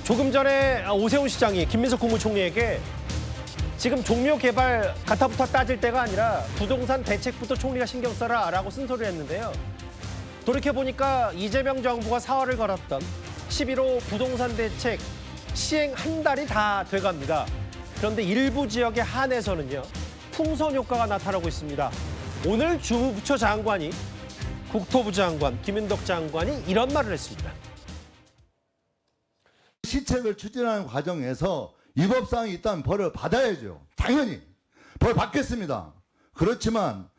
조금 전에 오세훈 시장이 김민석 국무총리에게 지금 종묘 개발 가타부터 따질 때가 아니라 부동산 대책부터 총리가 신경 써라라고 쓴소리를 했는데요. 돌이켜보니까 이재명 정부가 사활을 걸었던 11호 부동산 대책 시행 한 달이 다 돼갑니다. 그런데 일부 지역의 한에서는요, 풍선 효과가 나타나고 있습니다. 오늘 주무부처 장관이 국토부 장관 김윤덕 장관이 이런 말을 했습니다. 시책을 추진하는 과정에서 위법사항이 있다면 벌을 받아야죠. 당연히 벌 받겠습니다. 그렇지만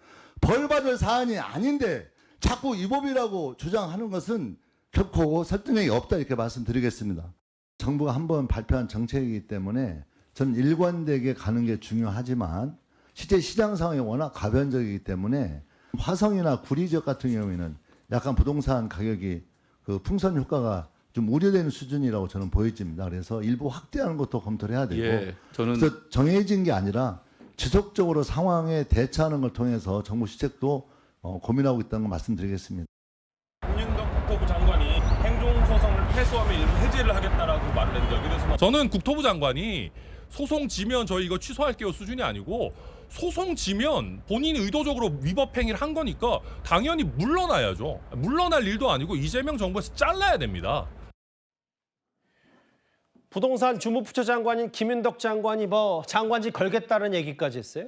벌 받을 사안이 아닌데 자꾸 위법이라고 주장하는 것은 결코 설득력이 없다 이렇게 말씀드리겠습니다. 정부가 한번 발표한 정책이기 때문에 저는 일관되게 가는 게 중요하지만 실제 시장 상황이 워낙 가변적이기 때문에 화성이나 구리 지역 같은 경우에는 약간 부동산 가격이 그 풍선 효과가 좀 우려되는 수준이라고 저는 보여집니다. 그래서 일부 확대하는 것도 검토를 해야 되고, 그래서 정해진 게 아니라 지속적으로 상황에 대처하는 걸 통해서 정부 시책도 고민하고 있다는 걸 말씀드리겠습니다. 김윤덕 국토부 장관이 행정소송을 패소하면 일부 해제를 하겠다라고 말을 했는데 여기에 대해서 저는 국토부 장관이 소송 지면 저희 이거 취소할게요 수준이 아니고 소송 지면 본인이 의도적으로 위법 행위를 한 거니까 당연히 물러나야죠. 물러날 일도 아니고 이재명 정부에서 잘라야 됩니다. 부동산 주무부처 장관인 김윤덕 장관이 장관직 걸겠다는 얘기까지 했어요.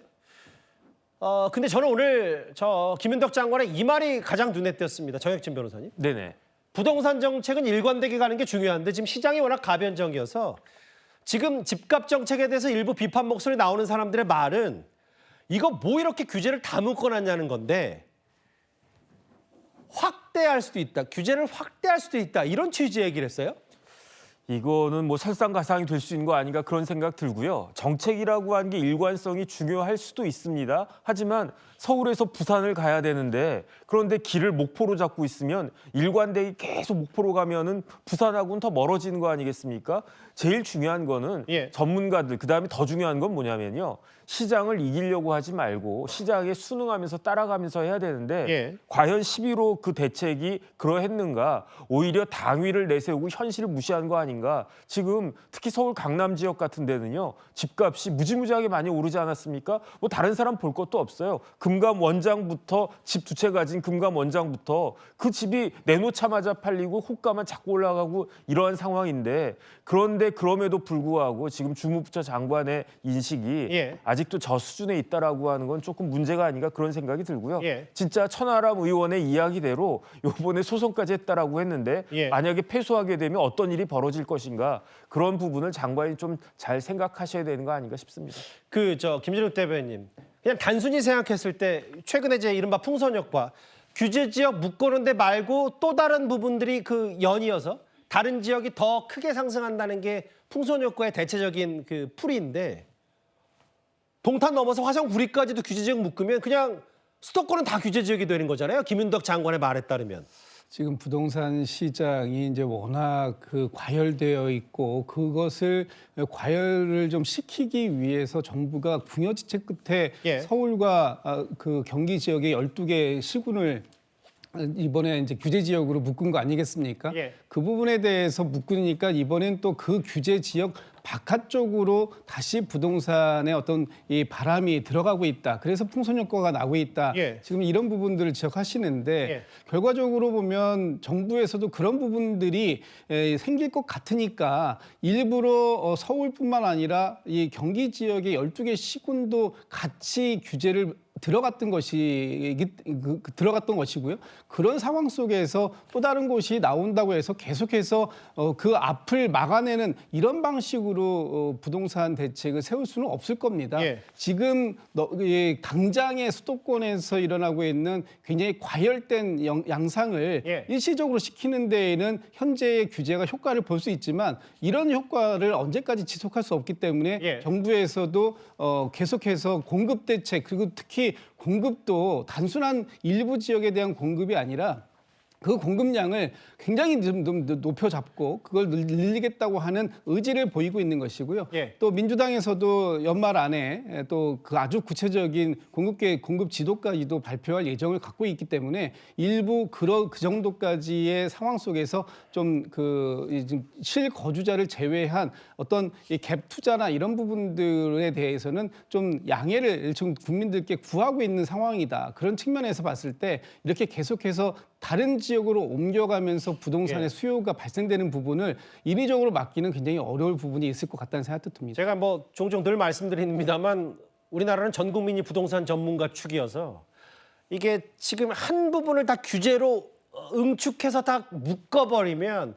근데 저는 오늘 김윤덕 장관의 이 말이 가장 눈에 띄었습니다. 정혁진 변호사님. 네네. 부동산 정책은 일관되게 가는 게 중요한데 지금 시장이 워낙 가변적이어서 지금 집값 정책에 대해서 일부 비판 목소리 나오는 사람들의 말은 이거 뭐 이렇게 규제를 다 묶어놨냐는 건데 확대할 수도 있다. 규제를 확대할 수도 있다. 이런 취지의 얘기를 했어요. 이거는 뭐 설상가상이 될 수 있는 거 아닌가 그런 생각 들고요. 정책이라고 하는 게 일관성이 중요할 수도 있습니다. 하지만 서울에서 부산을 가야 되는데 그런데 길을 목포로 잡고 있으면 일관되게 계속 목포로 가면은 부산하고는 더 멀어지는 거 아니겠습니까? 제일 중요한 거는 전문가들, 그다음에 더 중요한 건 뭐냐면요. 시장을 이기려고 하지 말고 시장에 순응하면서 따라가면서 해야 되는데 과연 11호 그 대책이 그러했는가? 오히려 당위를 내세우고 현실을 무시한 거 아닌가? 지금 특히 서울 강남 지역 같은 데는요. 집값이 무지무지하게 많이 오르지 않았습니까? 뭐 다른 사람 볼 것도 없어요. 금감 원장부터 집 두 채 가진 금감 원장부터 그 집이 내놓자마자 팔리고 호가만 자꾸 올라가고 이러한 상황인데 그런데 그럼에도 불구하고 지금 주무부처 장관의 인식이 아직도 저 수준에 있다라고 하는 건 조금 문제가 아닌가 그런 생각이 들고요. 진짜 천하람 의원의 이야기대로 이번에 소송까지 했다라고 했는데 만약에 패소하게 되면 어떤 일이 벌어질 것인가 그런 부분을 장관이 좀 잘 생각하셔야 되는 거 아닌가 싶습니다. 김진욱 대변인 그냥 단순히 생각했을 때 최근에 이제 이른바 풍선 효과 규제 지역 묶어놓은 데 말고 또 다른 부분들이 그 연이어서 다른 지역이 더 크게 상승한다는 게 풍선 효과의 대체적인 그 풀이인데 동탄 넘어서 화성 구리까지도 규제 지역 묶으면 그냥 수도권은 다 규제 지역이 되는 거잖아요. 김윤덕 장관의 말에 따르면. 지금 부동산 시장이 이제 워낙 과열되어 있고 그것을 과열을 좀 시키기 위해서 정부가 궁여지책 끝에 서울과 그 경기 지역의 12개 시군을 이번에 이제 규제 지역으로 묶은 거 아니겠습니까? 그 부분에 대해서 묶으니까 이번엔 또 그 규제 지역 바깥쪽으로 다시 부동산의 어떤 이 바람이 들어가고 있다. 그래서 풍선 효과가 나고 있다. 지금 이런 부분들을 지적하시는데 결과적으로 보면 정부에서도 그런 부분들이 생길 것 같으니까 일부러 서울뿐만 아니라 이 경기 지역의 12개 시군도 같이 규제를 들어갔던 것이고요. 그런 상황 속에서 또 다른 곳이 나온다고 해서 계속해서 그 앞을 막아내는 이런 방식으로 부동산 대책을 세울 수는 없을 겁니다. 지금 당장의 수도권에서 일어나고 있는 굉장히 과열된 양상을 일시적으로 시키는 데에는 현재의 규제가 효과를 볼 수 있지만 이런 효과를 언제까지 지속할 수 없기 때문에 정부에서도 계속해서 공급 대책 그리고 특히 공급도 단순한 일부 지역에 대한 공급이 아니라 그 공급량을 굉장히 좀 높여잡고 그걸 늘리겠다고 하는 의지를 보이고 있는 것이고요. 예. 또 민주당에서도 연말 안에 또 그 아주 구체적인 공급 지도까지도 발표할 예정을 갖고 있기 때문에 일부 그 정도까지의 상황 속에서 좀 실거주자를 제외한 어떤 이 갭 투자나 이런 부분들에 대해서는 좀 양해를 지금 국민들께 구하고 있는 상황이다. 그런 측면에서 봤을 때 이렇게 계속해서 다른 지역으로 옮겨가면서 부동산의 예. 수요가 발생되는 부분을 인위적으로 막기는 굉장히 어려울 부분이 있을 것 같다는 생각도 듭니다. 제가 뭐 종종 늘 말씀드립니다만 우리나라는 전 국민이 부동산 전문가 축이어서 이게 지금 한 부분을 다 규제로 응축해서 다 묶어버리면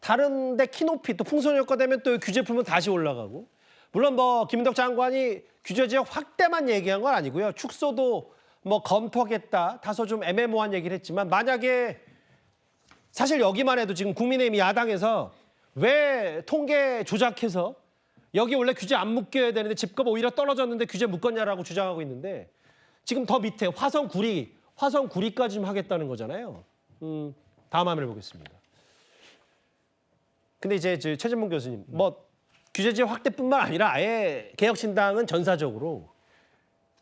다른 데 키높이 또 풍선효과 되면 또 규제 풀면 다시 올라가고 물론 뭐 김인덕 장관이 규제 지역 확대만 얘기한 건 아니고요. 축소도 뭐 검토하겠다 다소 좀 애매모호한 얘기를 했지만 만약에 사실 여기만 해도 지금 국민의힘 야당에서 왜 통계 조작해서 여기 원래 규제 안 묶여야 되는데 집값 오히려 떨어졌는데 규제 묶었냐라고 주장하고 있는데 지금 더 밑에 화성구리까지 좀 하겠다는 거잖아요. 다음 화면을 보겠습니다. 근데 이제 최진봉 교수님 뭐 규제 지역 확대뿐만 아니라 아예 개혁신당은 전사적으로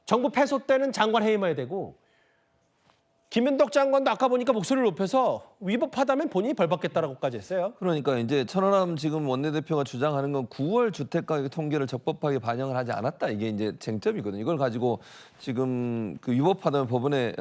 정부 패소 때는 장관 해임해야 되고 김윤덕 장관도 아까 보니까 목소리를 높여서 위법하다면 본인이 벌 받겠다라고까지 했어요. 그러니까 이제 천하람 지금 원내대표가 주장하는 건 9월 주택가격 통계를 적법하게 반영을 하지 않았다. 이게 이제 쟁점이거든요. 이걸 가지고 지금 그 위법하다면 법원에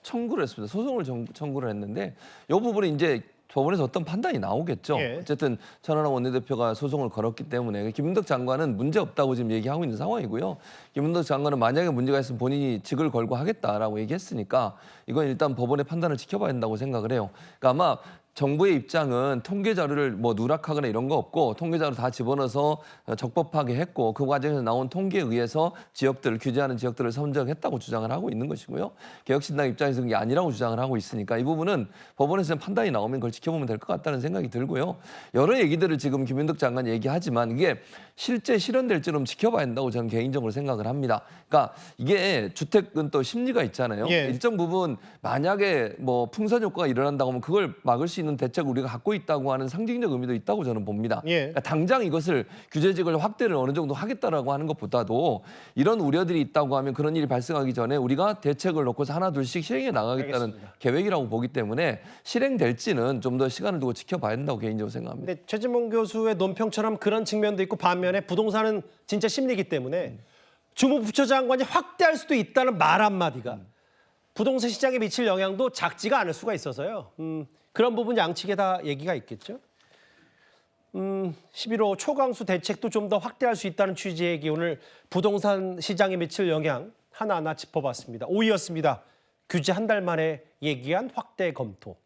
청구를 했습니다. 소송을 청구를 했는데 이 부분이 이제 법원에서 어떤 판단이 나오겠죠. 예. 어쨌든 천하람 원내대표가 소송을 걸었기 때문에 김문덕 장관은 문제 없다고 지금 얘기하고 있는 상황이고요. 김문덕 장관은 만약에 문제가 있으면 본인이 직을 걸고 하겠다라고 얘기했으니까 이건 일단 법원의 판단을 지켜봐야 된다고 생각을 해요. 그러니까 아마 정부의 입장은 통계 자료를 뭐 누락하거나 이런 거 없고 통계 자료 다 집어넣어서 적법하게 했고 그 과정에서 나온 통계에 의해서 지역들을 규제하는 지역들을 선정했다고 주장을 하고 있는 것이고요. 개혁신당 입장에서 그게 아니라고 주장을 하고 있으니까 이 부분은 법원에서 판단이 나오면 그걸 지켜보면 될 것 같다는 생각이 들고요. 여러 얘기들을 지금 김윤덕 장관 얘기하지만 이게 실제 실현될지는 지켜봐야 한다고 저는 개인적으로 생각을 합니다. 그러니까 이게 주택은 또 심리가 있잖아요. 예. 일정 부분 만약에 뭐 풍선 효과가 일어난다고 하면 그걸 막을 수 있는 대책을 우리가 갖고 있다고 하는 상징적 의미도 있다고 저는 봅니다. 예. 그러니까 당장 이것을 규제직을 확대를 어느 정도 하겠다라고 하는 것보다도 이런 우려들이 있다고 하면 그런 일이 발생하기 전에 우리가 대책을 놓고서 하나 둘씩 실행해 나가겠다는 알겠습니다. 계획이라고 보기 때문에 실행될지는 좀 더 시간을 두고 지켜봐야 한다고 개인적으로 생각합니다. 근데 최진봉 교수의 논평처럼 그런 측면도 있고 반면에 부동산은 진짜 심리이기 때문에 주무부처 장관이 확대할 수도 있다는 말 한마디가 부동산 시장에 미칠 영향도 작지가 않을 수가 있어서요. 그런 부분 양측에 다 얘기가 있겠죠. 11호 초강수 대책도 좀 더 확대할 수 있다는 취지의 얘기 오늘 부동산 시장에 미칠 영향 하나하나 짚어봤습니다. 5위였습니다. 규제 한 달 만에 얘기한 확대 검토.